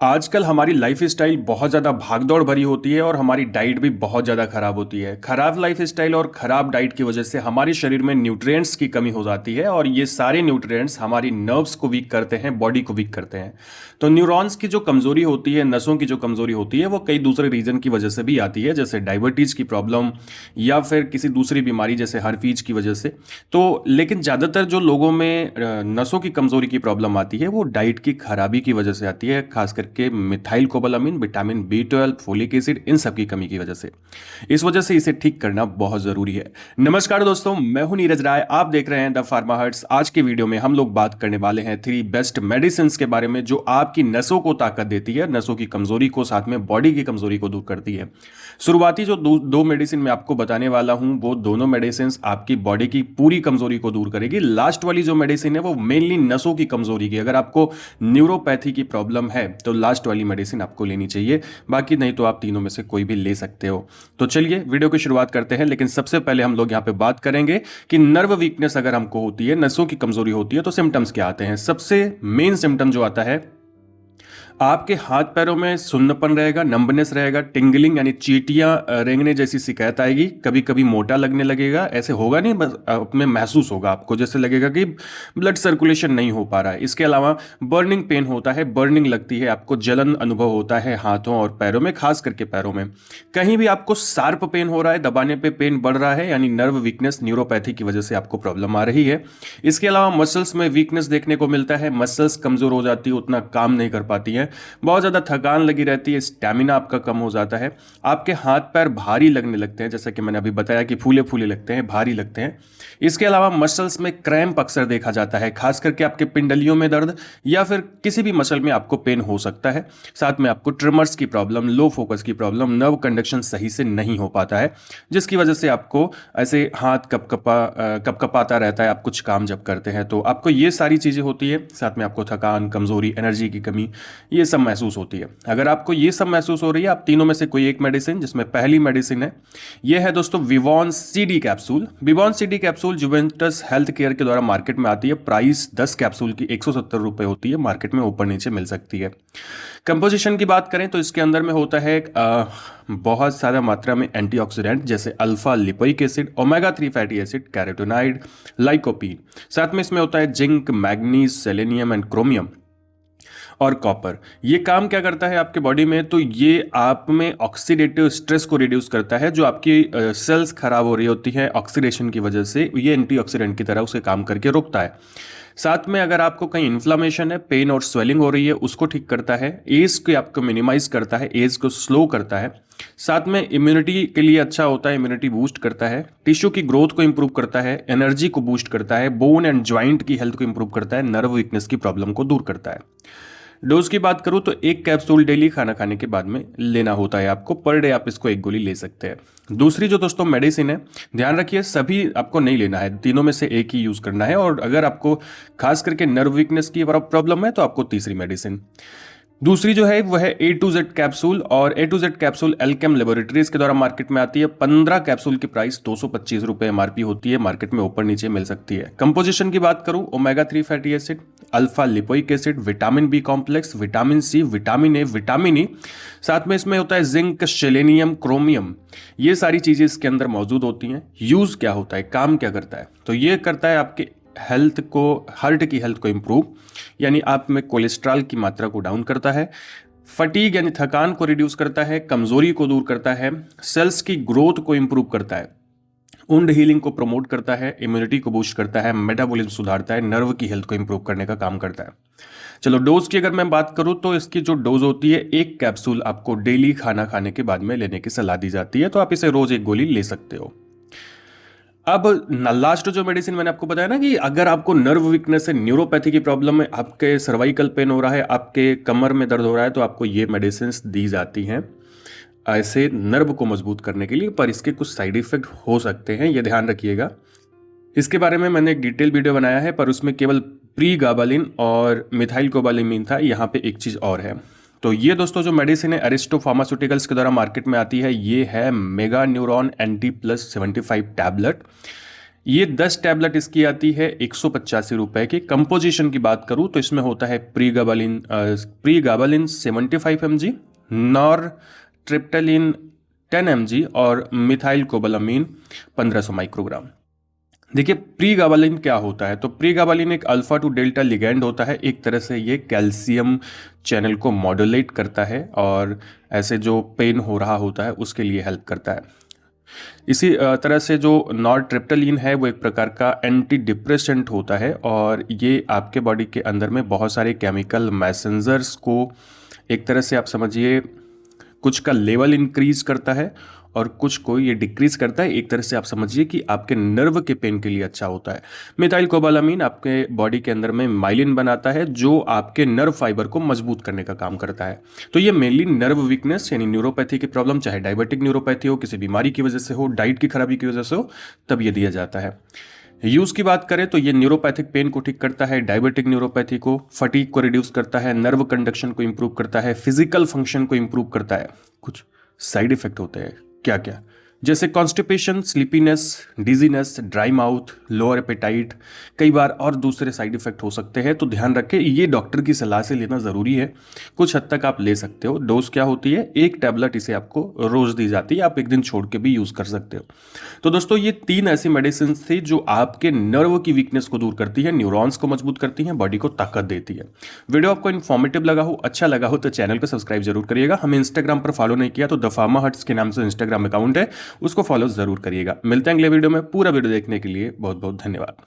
आजकल हमारी life style बहुत ज़्यादा भागदौड़ भरी होती है और हमारी डाइट भी बहुत ज़्यादा खराब होती है। खराब लाइफ स्टाइल और खराब डाइट की वजह से हमारे शरीर में न्यूट्रिएंट्स की कमी हो जाती है और ये सारे न्यूट्रिएंट्स हमारी नर्व्स को वीक करते हैं, बॉडी को वीक करते हैं। तो न्यूरॉन्स की जो कमज़ोरी होती है, नसों की जो कमज़ोरी होती है, वो कई दूसरे रीज़न की वजह से भी आती है, जैसे डायबिटीज़ की प्रॉब्लम या फिर किसी दूसरी बीमारी जैसे हर्पीज की वजह से। तो लेकिन ज़्यादातर जो लोगों में नसों की कमज़ोरी की प्रॉब्लम आती है वो डाइट की खराबी की वजह से आती है, खास करके methyl cobalamin, vitamin B12, folic acid, इन सब की कमी की वजह से। इस वजह से इसे ठीक करना बहुत जरूरी है। नमस्कार दोस्तों, मैं हूं नीरज राय, आप देख रहे हैं द फार्मा हर्ट्स। आज के वीडियो में हम लोग बात करने वाले हैं 3 बेस्ट मेडिसिन के बारे में जो आपकी नसों को ताकत देती है, नसों की कमजोरी को, साथ में बॉडी की कमजोरी को दूर करती है। शुरुआती जो दो मेडिसिन मैं आपको बताने वाला हूं, वो दोनों मेडिसिन आपकी बॉडी की पूरी कमजोरी को दूर करेगी। लास्ट वाली जो मेडिसिन है वो मेनली नसों की कमजोरी की। अगर आपको न्यूरोपैथी की प्रॉब्लम है तो लास्ट वाली मेडिसिन आपको लेनी चाहिए, बाकी नहीं तो आप तीनों में से कोई भी ले सकते हो। तो चलिए वीडियो की शुरुआत करते हैं। लेकिन सबसे पहले हम लोग यहां पे बात करेंगे कि नर्व वीकनेस अगर हमको होती है, नसों की कमजोरी होती है, तो सिम्टम्स क्या आते हैं। सबसे मेन सिम्टम जो आता है, आपके हाथ पैरों में सुन्नपन रहेगा, नंबनेस रहेगा, टिंगलिंग यानी चींटियां रेंगने जैसी शिकायत आएगी, कभी कभी मोटा लगने लगेगा। ऐसे होगा नहीं, बस में महसूस होगा आपको, जैसे लगेगा कि ब्लड सर्कुलेशन नहीं हो पा रहा है। इसके अलावा बर्निंग पेन होता है, बर्निंग लगती है आपको, जलन अनुभव होता है हाथों और पैरों में, खास करके पैरों में। कहीं भी आपको शार्प पेन हो रहा है, दबाने पे पेन बढ़ रहा है, यानी नर्व वीकनेस, न्यूरोपैथी की वजह से आपको प्रॉब्लम आ रही है। इसके अलावा मसल्स में वीकनेस देखने को मिलता है, मसल्स कमजोर हो जाती है, उतना काम नहीं कर पाती है, बहुत ज्यादा थकान लगी रहती है, स्टैमिना आपका कम हो जाता है, आपके हाथ पैर भारी लगने लगते हैं, जैसा कि मैंने अभी बताया कि फूले फूले लगते हैं, भारी लगते हैं। इसके अलावा मसल्स में क्रैम्प अक्सर देखा जाता है, खास करके आपके पिंडलियों में दर्द या फिर किसी भी मसल में आपको पेन हो सकता है। साथ में आपको ट्रिमर्स की प्रॉब्लम, लो फोकस की प्रॉब्लम, नर्व कंडक्शन सही से नहीं हो पाता है, जिसकी वजह से आपको ऐसे हाथ कपकपाता रहता है आप कुछ काम जब करते हैं। तो आपको ये सारी चीजें होती है, साथ में आपको थकान, कमजोरी, एनर्जी की कमी, ये सब महसूस होती है। अगर आपको ये सब महसूस हो रही है, आप तीनों में से कोई एक मेडिसिन, जिसमें पहली मेडिसिन है, ये है दोस्तों Vivon CD capsule. Vivon CD capsule Juventus health care के द्वारा मार्केट में आती है। प्राइस 10 कैप्सूल की 170 रुपए होती है, मार्केट में ऊपर नीचे मिल सकती है। कंपोजिशन की बात करें तो इसके अंदर में होता है बहुत सारा मात्रा में एंटीऑक्सीडेंट, जैसे alpha lipoic acid, omega 3 fatty acid, carotenoid, lycopene. साथ में इसमें होता है zinc, manganese, selenium and chromium और कॉपर। ये काम क्या करता है आपके बॉडी में, तो ये आप में ऑक्सीडेटिव स्ट्रेस को रिड्यूस करता है। जो आपकी सेल्स खराब हो रही होती हैं ऑक्सीडेशन की वजह से, ये एंटीऑक्सीडेंट की तरह उसे काम करके रोकता है। साथ में अगर आपको कहीं इन्फ्लामेशन है, पेन और स्वेलिंग हो रही है, उसको ठीक करता है। एज को आपको मिनिमाइज करता है, एज को स्लो करता है। साथ में इम्यूनिटी के लिए अच्छा होता है, इम्यूनिटी बूस्ट करता है, टिश्यू की ग्रोथ को इंप्रूव करता है, एनर्जी को बूस्ट करता है, बोन एंड ज्वाइंट की हेल्थ को इंप्रूव करता है, नर्व वीकनेस की प्रॉब्लम को दूर करता है। डोज की बात करूं तो 1 कैप्सूल डेली खाना खाने के बाद में लेना होता है आपको। पर डे आप इसको 1 गोली ले सकते हैं। दूसरी जो दोस्तों मेडिसिन है, ध्यान रखिए सभी आपको नहीं लेना है, तीनों में से एक ही यूज करना है। और अगर आपको खास करके नर्व वीकनेस की प्रॉब्लम है तो आपको तीसरी मेडिसिन, दूसरी जो है वह है A to Z कैप्सूल। और A to Z capsule Alkem laboratories के द्वारा मार्केट में आती है। 15 कैप्सूल की प्राइस 225 रुपए MRP होती है, मार्केट में ऊपर नीचे मिल सकती है। कंपोजिशन की बात करूं, omega 3 fatty acid, alpha lipoic acid, vitamin B complex, vitamin C, vitamin A, vitamin E, साथ में इसमें होता है जिंक, सेलेनियम, क्रोमियम, ये सारी चीजें इसके अंदर मौजूद होती हैं। यूज क्या होता है, काम क्या करता है, तो ये करता है आपके हेल्थ को, हार्ट की हेल्थ को इंप्रूव, यानी आप में कोलेस्ट्रॉल की मात्रा को डाउन करता है, फटीग यानी थकान को रिड्यूस करता है, कमजोरी को दूर करता है, सेल्स की ग्रोथ को इंप्रूव करता है, वुंड हीलिंग को प्रमोट करता है, इम्यूनिटी को बूस्ट करता है, मेटाबॉलिज्म सुधारता है, नर्व की हेल्थ को इंप्रूव करने का काम करता है। चलो डोज की अगर मैं बात करूं तो इसकी जो डोज होती है, 1 कैप्सूल आपको डेली खाना खाने के बाद में लेने की सलाह दी जाती है, तो आप इसे रोज 1 गोली ले सकते हो। अब लास्ट जो मेडिसिन मैंने आपको बताया ना कि अगर आपको नर्व वीकनेस है, न्यूरोपैथी की प्रॉब्लम है, आपके सर्वाइकल पेन हो रहा है, आपके कमर में दर्द हो रहा है, तो आपको ये मेडिसिन दी जाती हैं ऐसे नर्व को मजबूत करने के लिए। पर इसके कुछ साइड इफेक्ट हो सकते हैं, ये ध्यान रखिएगा। इसके बारे में मैंने एक डिटेल वीडियो बनाया है, पर उसमें केवल प्री गाबालिन और मिथाइल कोबालामिन था। यहाँ पे एक चीज़ और है। तो ये दोस्तों जो मेडिसिन है अरिस्टो फार्मास्यूटिकल्स के द्वारा मार्केट में आती है, ये है mega neuron anti plus 75 tablet. ये 10 टैबलेट इसकी आती है 185 रुपए की। कंपोजिशन की बात करूँ तो इसमें होता है प्रीगाबालिन 75 mg, नॉर ट्रिप्टलिन 10 mg और मिथाइल कोबालामीन 1500 माइक्रोग्राम। देखिए प्रीगाबालिन क्या होता है, तो प्रीगाबालिन एक अल्फा टू डेल्टा लिगैंड होता है। एक तरह से ये कैल्शियम चैनल को मॉड्यूलेट करता है और ऐसे जो पेन हो रहा होता है उसके लिए हेल्प करता है। इसी तरह से जो नॉरट्रिप्टलिन है वो एक प्रकार का एंटी डिप्रेसेंट होता है और ये आपके बॉडी के अंदर में बहुत सारे केमिकल मैसेंजर्स को एक तरह से आप समझिए कुछ का लेवल इंक्रीज करता है और कुछ को ये डिक्रीज करता है। एक तरह से आप समझिए कि आपके नर्व के पेन के लिए अच्छा होता है। मिथाइल कोबालामीन आपके बॉडी के अंदर में माइलिन बनाता है जो आपके नर्व फाइबर को मजबूत करने का काम करता है। तो ये मेनली नर्व वीकनेस यानी न्यूरोपैथी की प्रॉब्लम, चाहे डायबिटिक न्यूरोपैथी हो, किसी बीमारी की वजह से हो, डाइट की खराबी की वजह से हो, तब ये दिया जाता है। यूज की बात करें तो ये न्यूरोपैथिक पेन को ठीक करता है, डायबिटिक न्यूरोपैथी को, फटीग को रिड्यूस करता है, नर्व कंडक्शन को इंप्रूव करता है, फिजिकल फंक्शन को इंप्रूव करता है। कुछ साइड इफेक्ट होते हैं क्या क्या, जैसे constipation, sleepiness, dizziness, dry mouth, lower appetite, कई बार और दूसरे साइड इफेक्ट हो सकते हैं। तो ध्यान रखें ये डॉक्टर की सलाह से लेना ज़रूरी है। कुछ हद तक आप ले सकते हो। डोज क्या होती है, एक टैबलेट इसे आपको रोज दी जाती है, आप एक दिन छोड़ के भी यूज़ कर सकते हो। तो दोस्तों ये 3 ऐसी मेडिसिन थी जो आपके नर्व की वीकनेस को दूर करती है, न्यूरॉन्स को मजबूत करती हैं, बॉडी को ताकत देती है। वीडियो आपको इन्फॉर्मेटिव लगा हो, अच्छा लगा हो तो चैनल को सब्सक्राइब जरूर करिएगा। हमें इंस्टाग्राम पर फॉलो नहीं किया तो द फार्मा हट्स के नाम से इंस्टाग्राम अकाउंट है, उसको फॉलो जरूर करिएगा। मिलते हैं अगले वीडियो में। पूरा वीडियो देखने के लिए बहुत बहुत धन्यवाद।